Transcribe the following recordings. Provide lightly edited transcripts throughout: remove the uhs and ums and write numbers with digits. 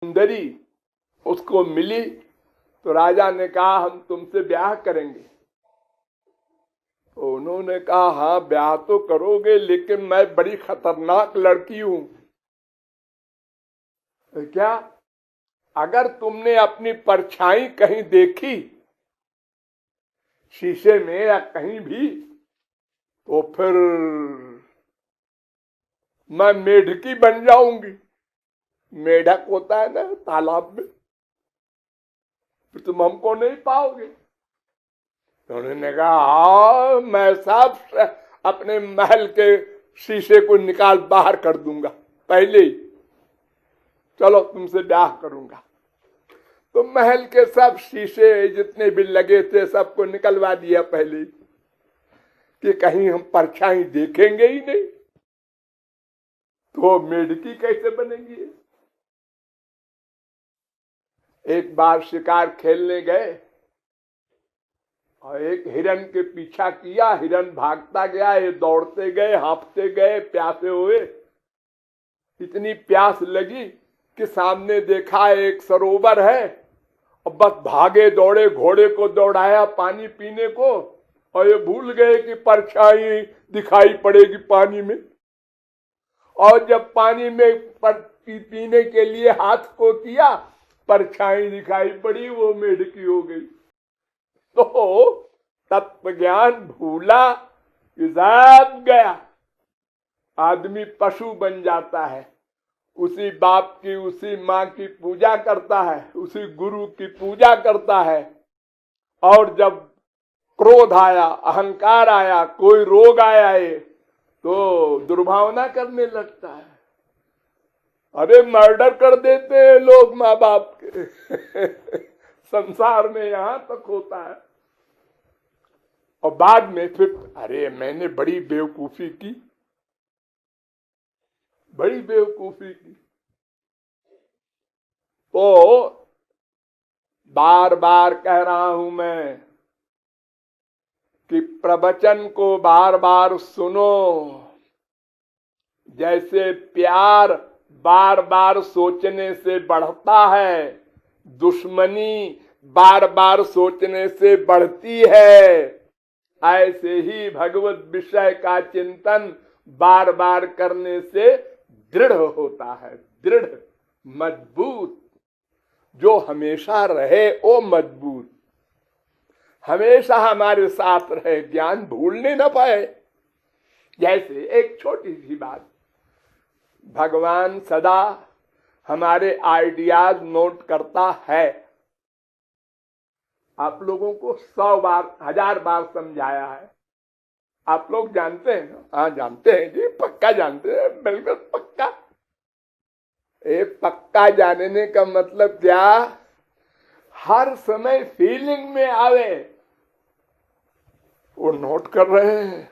सुंदरी उसको मिली तो राजा ने कहा हम तुमसे ब्याह करेंगे। तो उन्होंने कहा हाँ ब्याह तो करोगे, लेकिन मैं बड़ी खतरनाक लड़की हूं। तो क्या अगर तुमने अपनी परछाई कहीं देखी शीशे में या कहीं भी, तो फिर मैं मेढकी बन जाऊंगी। मेढक होता है ना तालाब में, फिर तुम हमको नहीं पाओगे। तो उन्होंने कहा हाँ मैं सब अपने महल के शीशे को निकाल बाहर कर दूंगा पहले ही, चलो तुमसे ब्याह करूंगा। तो महल के सब शीशे जितने भी लगे थे सबको निकलवा दिया पहले ही, कि कहीं हम परछाई देखेंगे ही नहीं, तो मेढकी कैसे बनेंगी। एक बार शिकार खेलने गए और एक हिरन के पीछा किया, हिरन भागता गया, ये दौड़ते गए, हाँफते गए, प्यासे हुए। इतनी प्यास लगी कि सामने देखा एक सरोवर है, और बस भागे दौड़े, घोड़े को दौड़ाया पानी पीने को, और ये भूल गए कि परछाई दिखाई पड़ेगी पानी में। और जब पानी में पीने के लिए हाथ को किया, परछाई दिखाई पड़ी, वो मेढकी हो गई। तो तत्व ज्ञान भूला, सब गया। आदमी पशु बन जाता है, उसी बाप की उसी माँ की पूजा करता है, उसी गुरु की पूजा करता है, और जब क्रोध आया, अहंकार आया, कोई रोग आया है, तो दुर्भावना करने लगता है। अरे मर्डर कर देते हैं लोग माँ बाप के संसार में यहां तक होता है। और बाद में फिर अरे मैंने बड़ी बेवकूफी की, बड़ी बेवकूफी की। तो बार बार कह रहा हूं मैं कि प्रवचन को बार बार सुनो। जैसे प्यार बार बार सोचने से बढ़ता है, दुश्मनी बार बार सोचने से बढ़ती है, ऐसे ही भगवत विषय का चिंतन बार बार करने से दृढ़ होता है। दृढ़, मजबूत, जो हमेशा रहे वो मजबूत, हमेशा हमारे साथ रहे, ज्ञान भूलने न पाए। जैसे एक छोटी सी बात, भगवान सदा हमारे आइडियाज नोट करता है। आप लोगों को 100 बार 1000 बार समझाया है, आप लोग जानते हैं ना? हाँ जानते हैं जी, पक्का जानते हैं, बिल्कुल पक्का। ये पक्का जानने का मतलब क्या, हर समय फीलिंग में आवे वो नोट कर रहे हैं।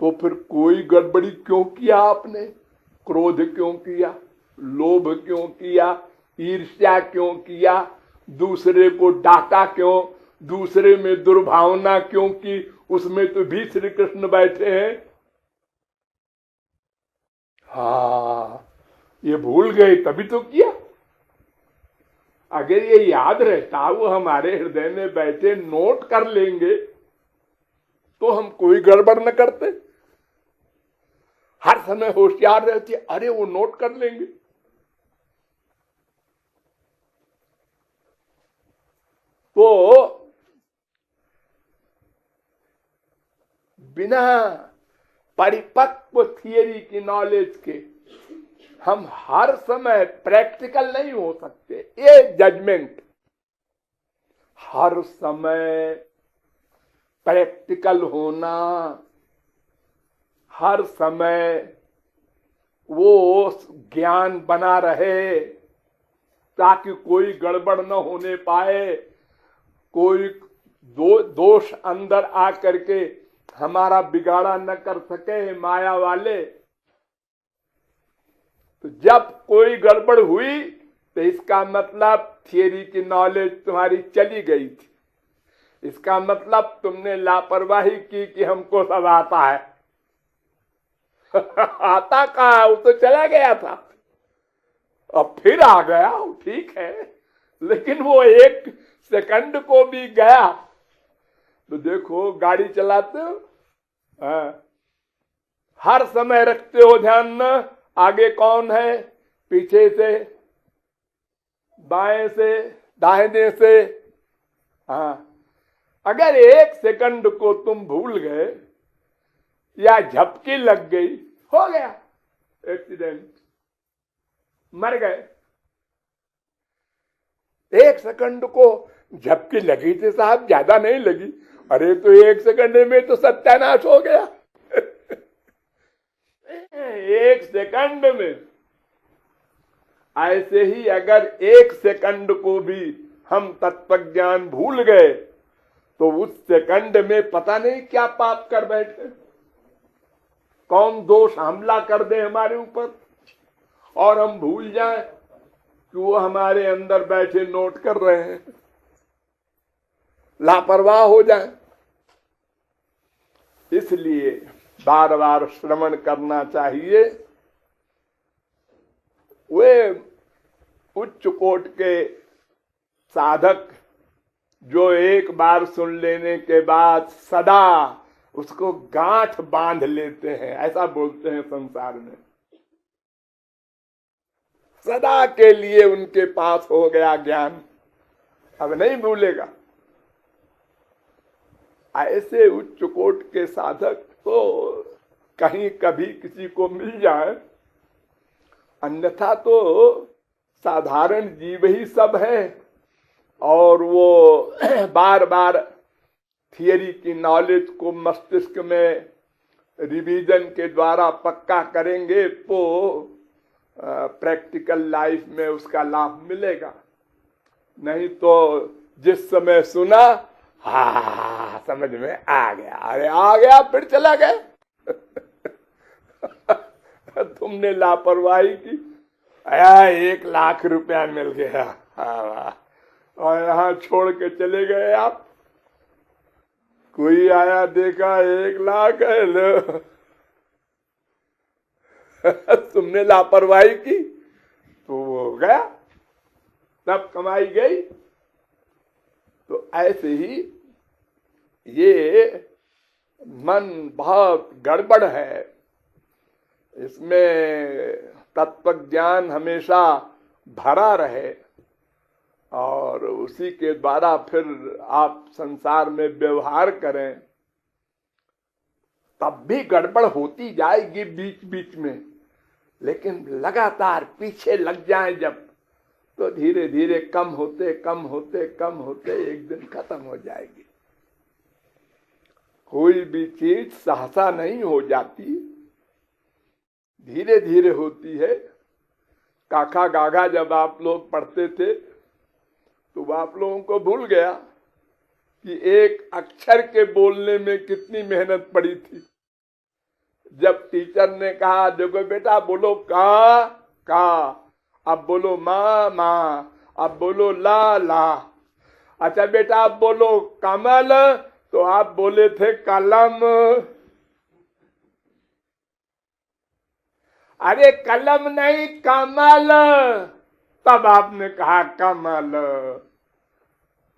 तो फिर कोई गड़बड़ी क्यों किया आपने, क्रोध क्यों किया, लोभ क्यों किया, ईर्ष्या क्यों किया, दूसरे को डांटा क्यों, दूसरे में दुर्भावना क्यों की, उसमें तो भी श्री कृष्ण बैठे हैं। हाँ ये भूल गए तभी तो किया। अगर ये याद रहता, वो हमारे हृदय में बैठे नोट कर लेंगे, तो हम कोई गड़बड़ न करते। हर समय होशियार रहती, अरे वो नोट कर लेंगे। तो बिना परिपक्व थियरी की नॉलेज के हम हर समय प्रैक्टिकल नहीं हो सकते। ये जजमेंट, हर समय प्रैक्टिकल होना, हर समय वो ज्ञान बना रहे ताकि कोई गड़बड़ न होने पाए, कोई दोष अंदर आ करके हमारा बिगाड़ा न कर सके माया वाले। तो जब कोई गड़बड़ हुई तो इसका मतलब थियरी की नॉलेज तुम्हारी चली गई थी, इसका मतलब तुमने लापरवाही की कि हमको सब आता है आता कहा, वो तो चला गया था। अब फिर आ गया, ठीक है, लेकिन वो 1 सेकंड को भी गया। तो देखो गाड़ी चलाते हो, हाँ, हर समय रखते हो ध्यान न आगे कौन है, पीछे से, बाएं से, दाहिने से। हाँ, अगर 1 सेकंड को तुम भूल गए या झपकी लग गई, हो गया एक्सीडेंट, मर गए। 1 सेकंड को झपकी लगी थी साहब, ज्यादा नहीं लगी। अरे तो 1 सेकंड में तो सत्यानाश हो गया। 1 सेकंड में। ऐसे ही अगर 1 सेकंड को भी हम तत्व ज्ञान भूल गए तो उस सेकंड में पता नहीं क्या पाप कर बैठे, कौन दोष हमला कर दे हमारे ऊपर और हम भूल जाएं कि वो हमारे अंदर बैठे नोट कर रहे हैं, लापरवाह हो जाए। इसलिए बार बार श्रवण करना चाहिए। वे उच्च कोट के साधक जो एक बार सुन लेने के बाद सदा उसको गांठ बांध लेते हैं, ऐसा बोलते हैं संसार में, सदा के लिए उनके पास हो गया ज्ञान, अब नहीं भूलेगा। ऐसे उच्च कोट के साधक तो कहीं कभी किसी को मिल जाए, अन्यथा तो साधारण जीव ही सब है। और वो बार बार थियरी की नॉलेज को मस्तिष्क में रिवीजन के द्वारा पक्का करेंगे तो प्रैक्टिकल लाइफ में उसका लाभ मिलेगा। नहीं तो जिस समय सुना, हाँ समझ में आ गया, अरे आ गया फिर चला गया। तुमने लापरवाही की, 1 लाख रुपया मिल गया, हाँ, और यहाँ छोड़ के चले गए आप। कोई आया देखा 1 लाख है, लो। तुमने लापरवाही की तो वो गया, तब कमाई गई। तो ऐसे ही ये मन बहुत गड़बड़ है, इसमें तत्व ज्ञान हमेशा भरा रहे और उसी के द्वारा फिर आप संसार में व्यवहार करें, तब भी गड़बड़ होती जाएगी बीच बीच में, लेकिन लगातार पीछे लग जाए जब, तो धीरे धीरे कम होते कम होते कम होते एक दिन खत्म हो जाएगी। कोई भी चीज सहसा नहीं हो जाती, धीरे धीरे होती है। काका गागा जब आप लोग पढ़ते थे तो आप लोगों को भूल गया कि एक अक्षर के बोलने में कितनी मेहनत पड़ी थी। जब टीचर ने कहा देखो बेटा बोलो का, अब बोलो माँ, अब बोलो ला। अच्छा बेटा अब बोलो कमल, तो आप बोले थे कलम। अरे कलम नहीं कमल, तब आपने कहा कमल।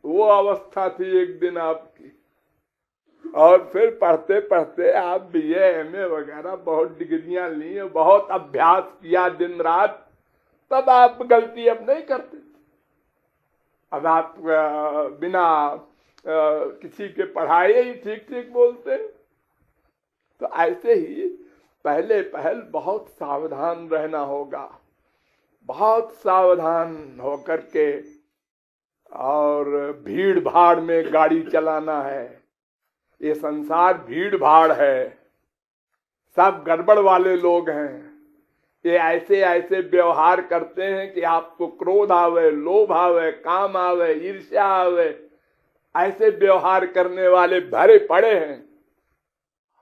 वो अवस्था थी एक दिन आपकी। और फिर पढ़ते पढ़ते आप BA MA वगैरह बहुत डिग्रियां ली, बहुत अभ्यास किया दिन रात, तब आप गलती अब नहीं करते। अब आप बिना किसी के पढ़ाए ही ठीक ठीक बोलते। तो ऐसे ही पहले पहल बहुत सावधान रहना होगा, बहुत सावधान होकर के, और भीड़ भाड़ में गाड़ी चलाना है। ये संसार भीड़ भाड़ है, सब गड़बड़ वाले लोग हैं। ये ऐसे ऐसे व्यवहार करते हैं कि आपको क्रोध आवे, लोभ आवे, काम आवे, ईर्ष्या आवे। ऐसे व्यवहार करने वाले भरे पड़े हैं।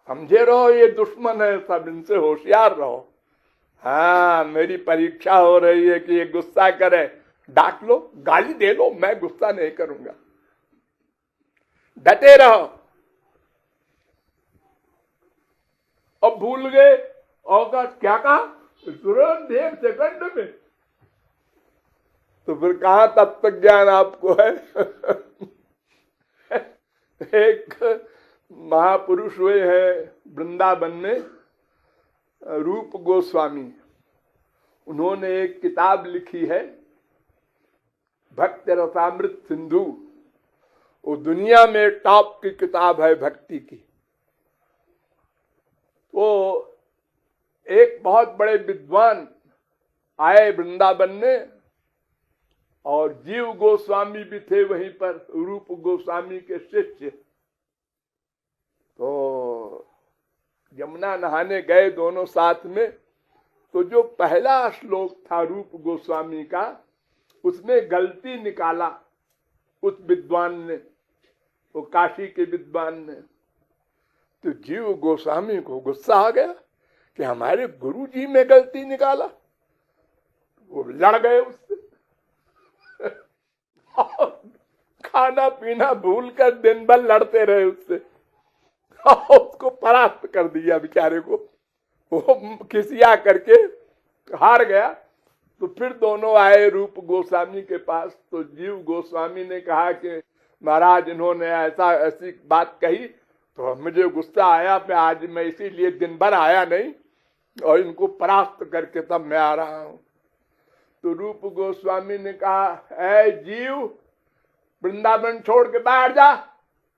समझे रहो ये दुश्मन है सब, इनसे होशियार रहो। हाँ, मेरी परीक्षा हो रही है कि ये गुस्सा करे, डांट लो, गाली दे लो, मैं गुस्सा नहीं करूंगा, डटे रहो। अब भूल गए और क्या कहा तुरंत 1 सेकंड में तो फिर कहाँ तत्व ज्ञान आपको है? एक महापुरुष हुए हैं वृंदावन में, रूप गोस्वामी। उन्होंने एक किताब लिखी है भक्ति रसामृत सिंधु। वो दुनिया में टॉप की किताब है भक्ति की। तो एक बहुत बड़े विद्वान आए वृंदावन में, और जीव गोस्वामी भी थे वहीं पर, रूप गोस्वामी के शिष्य। तो यमुना नहाने गए दोनों साथ में। तो जो पहला श्लोक था रूप गोस्वामी का, उसमें गलती निकाला उस विद्वान ने, वो काशी के विद्वान ने। तो जीव गोस्वामी को गुस्सा आ गया कि हमारे गुरु जी में गलती निकाला। वो लड़ गए उससे। खाना पीना भूल कर दिन भर लड़ते रहे उससे, उसको परास्त कर दिया बेचारे को। वो खिसिया करके हार गया। तो फिर दोनों आए रूप गोस्वामी के पास। तो जीव गोस्वामी ने कहा कि महाराज इन्होंने ऐसी बात कही तो मुझे गुस्सा आया, मैं इसीलिए दिन भर आया नहीं और इनको परास्त करके तब मैं आ रहा हूं। तो रूप गोस्वामी ने कहा, ऐ जीव, वृंदावन छोड़ के बाहर जा,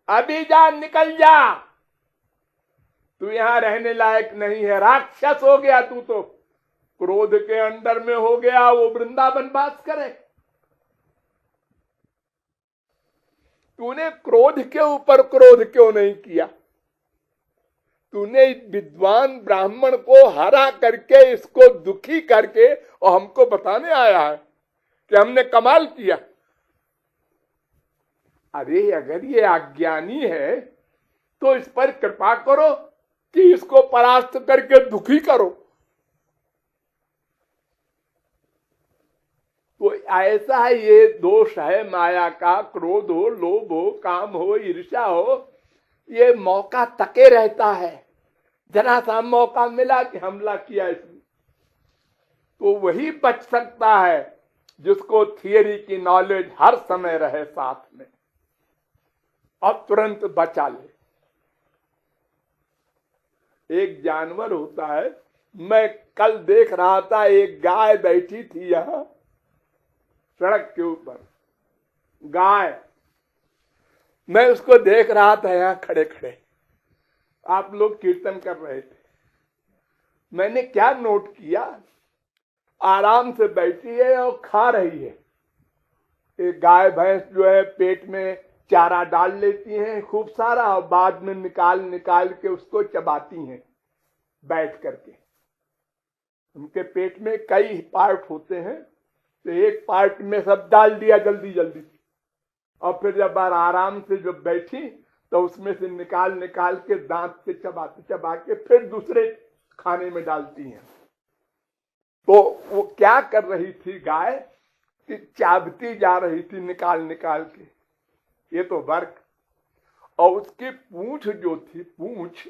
अभी जा, निकल जा, तू यहाँ रहने लायक नहीं है, राक्षस हो गया तू तो, क्रोध के अंडर में हो गया, वो वृंदावन वास करे। तूने क्रोध के ऊपर क्रोध क्यों नहीं किया? तूने विद्वान ब्राह्मण को हरा करके, इसको दुखी करके, और हमको बताने आया है कि हमने कमाल किया। अरे अगर ये अज्ञानी है तो इस पर कृपा करो कि इसको परास्त करके दुखी करो। तो ऐसा है, ये दोष है माया का। क्रोध हो, लोभ हो, काम हो, ईर्ष्या हो, ये मौका तके रहता है। जरा सा मौका मिला कि हमला किया इसने। तो वही बच सकता है जिसको थियरी की नॉलेज हर समय रहे साथ में और तुरंत बचा ले। एक जानवर होता है, मैं कल देख रहा था, एक गाय बैठी थी यहां सड़क के ऊपर, गाय। मैं उसको देख रहा था यहां खड़े खड़े, आप लोग कीर्तन कर रहे थे। मैंने क्या नोट किया, आराम से बैठी है और खा रही है। एक गाय भैंस जो है पेट में चारा डाल लेती हैं खूब सारा, और बाद में निकाल के उसको चबाती हैं बैठ करके। उनके पेट में कई पार्ट होते हैं, तो एक पार्ट में सब डाल दिया जल्दी जल्दी, और फिर जब आराम से जब बैठी तो उसमें से निकाल के दांत से चबा के फिर दूसरे खाने में डालती हैं। तो वो क्या कर रही थी गाय कि चाबती जा रही थी निकाल के, ये तो वर्क। और उसकी पूंछ जो थी, पूंछ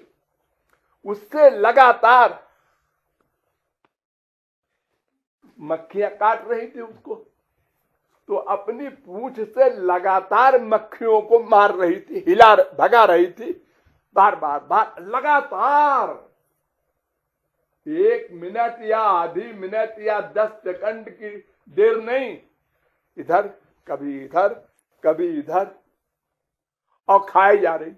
उससे लगातार मक्खियां काट रही थी उसको। तो अपनी पूंछ से लगातार मक्खियों को मार रही थी, भगा रही थी, बार लगातार। 1 मिनट या आधी मिनट या 10 सेकंड की देर नहीं, इधर कभी इधर, और खाई जा रही।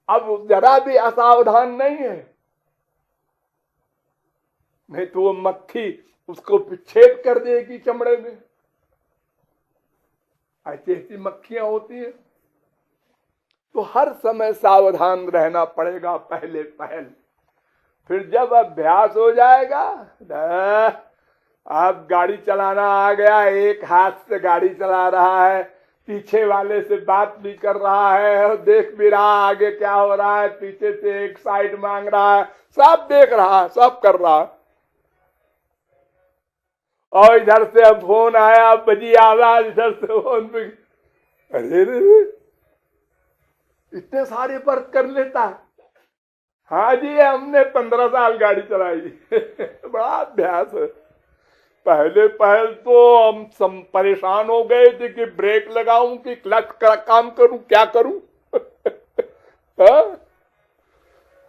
अब जरा भी असावधान नहीं है, नहीं तो वो मक्खी उसको छेद कर देगी चमड़े में। ऐसी मक्खियां होती हैं। तो हर समय सावधान रहना पड़ेगा पहले पहल। फिर जब अभ्यास हो जाएगा, अब गाड़ी चलाना आ गया, एक हाथ से गाड़ी चला रहा है, पीछे वाले से बात भी कर रहा है, देख भी रहा आगे क्या हो रहा है, पीछे से एक साइड मांग रहा है, सब देख रहा है, सब कर रहा है। और इधर से अब फोन आया, बजी आवाज, इधर से फोन पे, अरे इतने सारे वर्क कर लेता है। हाँ जी, हमने 15 साल गाड़ी चलाई। बड़ा अभ्यास है। पहले तो हम परेशान हो गए थे कि ब्रेक लगाऊं कि क्लच का काम करूं, क्या करूं। हाँ?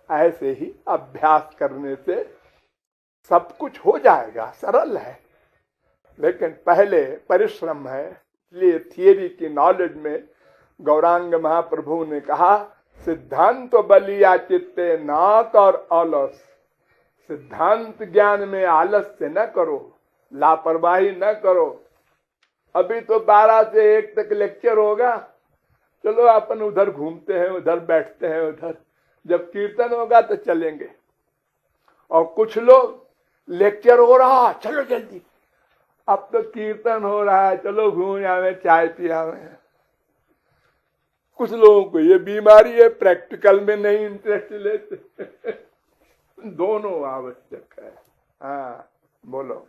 ऐसे ही अभ्यास करने से सब कुछ हो जाएगा, सरल है। लेकिन पहले परिश्रम है। इसलिए थियरी की नॉलेज में गौरांग महाप्रभु ने कहा, सिद्धांत बलिया चित्ते नात और आलस। सिद्धांत ज्ञान में आलस से न करो, लापरवाही न करो। अभी तो 12 से 1 तक लेक्चर होगा, चलो अपन उधर घूमते हैं, उधर बैठते हैं, उधर जब कीर्तन होगा तो चलेंगे। और कुछ लोग लेक्चर हो रहा, चलो जल्दी, अब तो कीर्तन हो रहा है, चलो घूम आवे, चाय पियावे। कुछ लोगों को ये बीमारी है, प्रैक्टिकल में नहीं इंटरेस्ट लेते। दोनों आवश्यक है। हाँ बोलो।